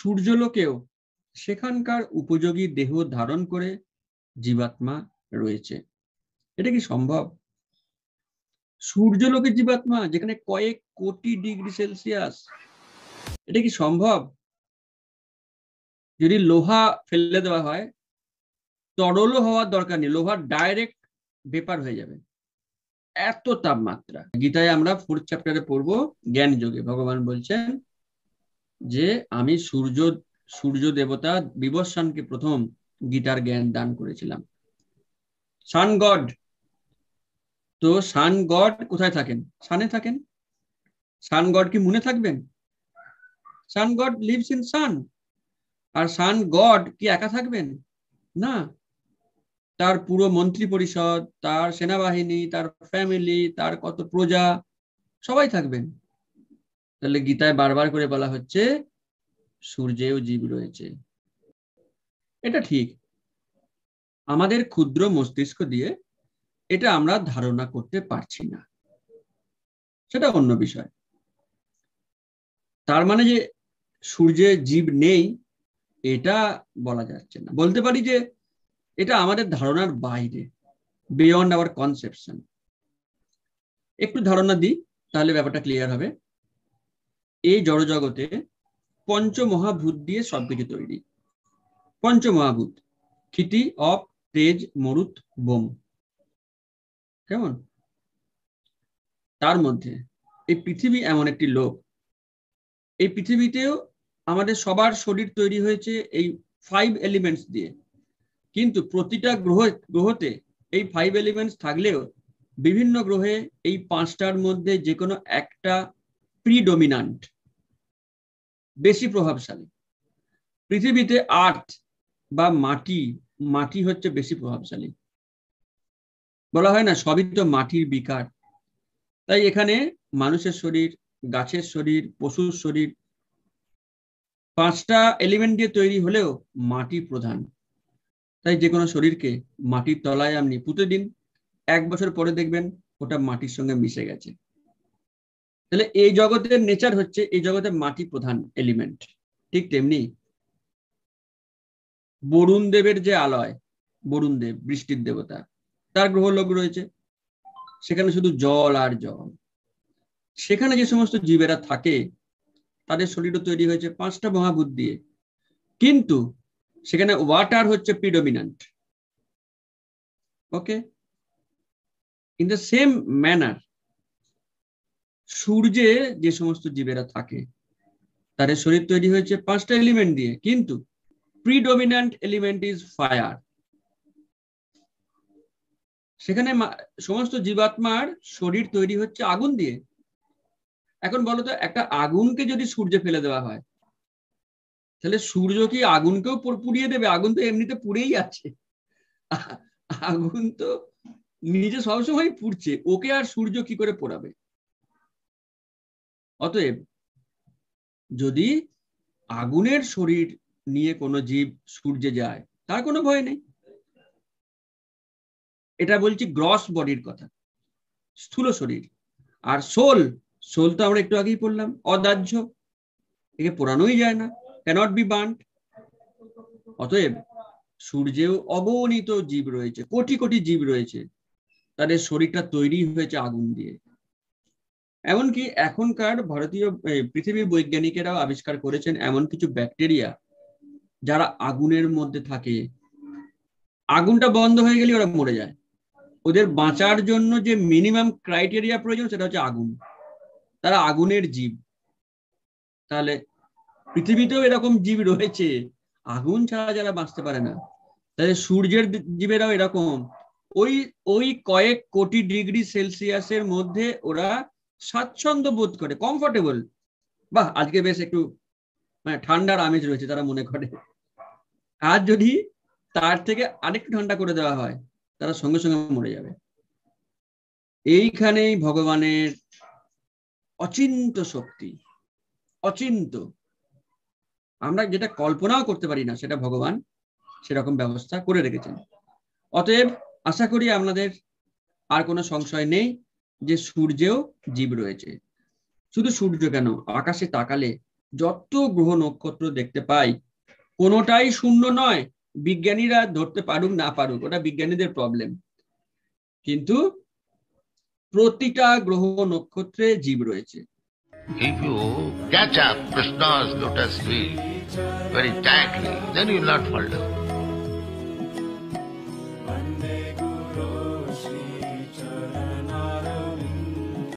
সূর্যলোকেও সেখানকার উপযোগী দেহ ধারণ করে জীবাত্মা রয়েছে। এটা কি সম্ভব? সূর্যলোকের জীবাত্মা, যেখানে কয়েক কোটি ডিগ্রি সেলসিয়াস, এটা কি সম্ভব? যদি লোহা ফেলে দেওয়া হয়, তরলও হওয়ার দরকার নেই, লোহা ডাইরেক্ট ভেপার হয়ে যাবে, এত তাপমাত্রা। গীতায় আমরা 4th চ্যাপ্টারে পড়বো, জ্ঞান যোগে ভগবান বলছেন যে আমি সূর্য দেবতা বিবস্বানকে প্রথম গীতার জ্ঞান দান করেছিলাম। সান গড, তো সান গড কোথায় থাকেন? সানে থাকেন। সান গড কি মুনে থাকবেন? Sun God lives in sun. আর সান গড কি একা থাকবেন? না, তার পুরো মন্ত্রী পরিষদ, তার সেনাবাহিনী, তার ফ্যামিলি, তার কত প্রজা, সবাই থাকবেন। তাহলে গীতায় বারবার করে বলা হচ্ছে সূর্যেও জীব রয়েছে। এটা ঠিক, আমাদের ক্ষুদ্র মস্তিষ্ক দিয়ে এটা আমরা ধারণা করতে পারছি না, সেটা অন্য বিষয়। তার মানে যে সূর্যে জীব নেই এটা বলা যাচ্ছে না। বলতে পারি যে এটা আমাদের ধারণার বাইরে, বিয়ন্ড আওয়ার কনসেপশন। একটু ধারণা দিই, তাহলে ব্যাপারটা ক্লিয়ার হবে। এই জড়জগতে পঞ্চমহাভূত দিয়ে সবকিছু তৈরি। পঞ্চমহাভূত, ক্ষিতি, অপ, তেজ, মরুত, বোম। কেমন? তার মধ্যে এই পৃথিবী এমন একটি লোক, এই পৃথিবীতেও আমাদের সবার শরীর তৈরি হয়েছে এই 5 এলিমেন্টস দিয়ে। কিন্তু প্রতিটা গ্রহতে এই 5 এলিমেন্টস থাকলেও বিভিন্ন গ্রহে এই 5টার মধ্যে যে কোনো একটা প্রিডমিনান্ট, বেশি প্রভাবশালী। পৃথিবীতে আর্থ বা মাটি হচ্ছে বেশি প্রভাবশালী। বলা হয় না সবই তো মাটির বিকার। তাই এখানে মানুষের শরীর, গাছের শরীর, পশুর শরীর 5টা এলিমেন্ট দিয়ে তৈরি হলেও মাটি প্রধান। তাই যে কোনো শরীরকে মাটির তলায় আপনি পুঁতে দিন, 1 বছর পরে দেখবেন ওটা মাটির সঙ্গে মিশে গেছে। তাহলে এই জগতের নেচার হচ্ছে, এই জগতে মাটি প্রধান এলিমেন্ট। ঠিক তেমনি বরুণ দেবের যে আলয়, বরুণ দেব বৃষ্টির দেবতা, তার গ্রহলোক রয়েছে, সেখানে শুধু জল আর জল। সেখানে যে সমস্ত জীবেরা থাকে তাদের শরীরও তৈরি হয়েছে 5টা মহাভূত দিয়ে, কিন্তু সেখানে ওয়াটার হচ্ছে predominant. Okay, in the same manner সূর্যে যে সমস্ত জীবেরা থাকে তাদের শরীর তৈরি হয়েছে 5টা এলিমেন্ট দিয়ে, কিন্তু প্রিডমিনেন্ট এলিমেন্ট ইজ ফায়ার। সেখানে সমস্ত জীবাত্মার শরীর তৈরি হচ্ছে আগুন দিয়ে। এখন বলো তো, একটা আগুনকে যদি সূর্যে ফেলে দেওয়া হয়, তাহলে সূর্য কি আগুনকেও পুড়িয়ে দেবে? আগুন তো এমনিতে পুড়েই আছে, আগুন তো নিজে সবসময় পুড়ছে, ওকে আর সূর্য কি করে পোড়াবে? অতএব যদি আগুনের শরীর নিয়ে কোনো জীব সূর্যে যায়, তার কোনো ভয় নেই। এটা বলছি গ্রস বডির কথা, স্থূল শরীর। আর সোল তো আমরা একটু আগেই পড়লাম, অদাহ্য, একে পোড়ানোই যায় না, ক্যানট বি বার্নড। অতএব সূর্যেও অগণিত জীব রয়েছে, কোটি কোটি জীব রয়েছে, তাদের শরীরটা তৈরি হয়েছে আগুন দিয়ে। এমনকি এখনকার ভারতীয় পৃথিবীর বৈজ্ঞানিকেরাও আবিষ্কার করেছেন এমন কিছু ব্যাকটেরিয়া যারা আগুনের মধ্যে থাকে, আগুনটা বন্ধ হয়ে গেলে ওরা মরে যায়। ওদের বাঁচার জন্য যে মিনিমাম ক্রাইটেরিয়া প্রয়োজন সেটা হচ্ছে আগুন, তারা আগুনের জীব। তাহলে পৃথিবীতেও এরকম জীব রয়েছে আগুন ছাড়া যারা বাঁচতে পারে না। তাহলে সূর্যের জীবেরাও এরকম, ওই কয়েক কোটি ডিগ্রি সেলসিয়াসের মধ্যে ওরা স্বাচ্ছন্দ্য বোধ করে, কমফোর্টেবল। বাহ, আজকে বেশ একটু ঠান্ডার আমেজ রয়েছে, তারা মনে করে। আর যদি তার থেকে আরেকটু ঠান্ডা করে দেওয়া হয়, তারা সঙ্গে সঙ্গে মরে যাবে। এইখানেই ভগবানের অচিন্ত শক্তি, অচিন্ত। আমরা যেটা কল্পনাও করতে পারি না সেটা ভগবান সেরকম ব্যবস্থা করে রেখেছেন। অতএব আশা করি আপনাদের আর কোনো সংশয় নেই যে সূর্যেও জীব রয়েছে। শুধু সূর্য কেন, আকাশে তাকালে যত গ্রহ নক্ষত্র দেখতে পাই কোনোটাই শূন্য নয়। বিজ্ঞানীরা ধরতে পারুক না পারুক, ওটা বিজ্ঞানীদের প্রবলেম, কিন্তু প্রতিটা গ্রহ নক্ষত্রে জীব রয়েছে। If you catch up Krishna's lotus feet very tightly, then you will not fall down.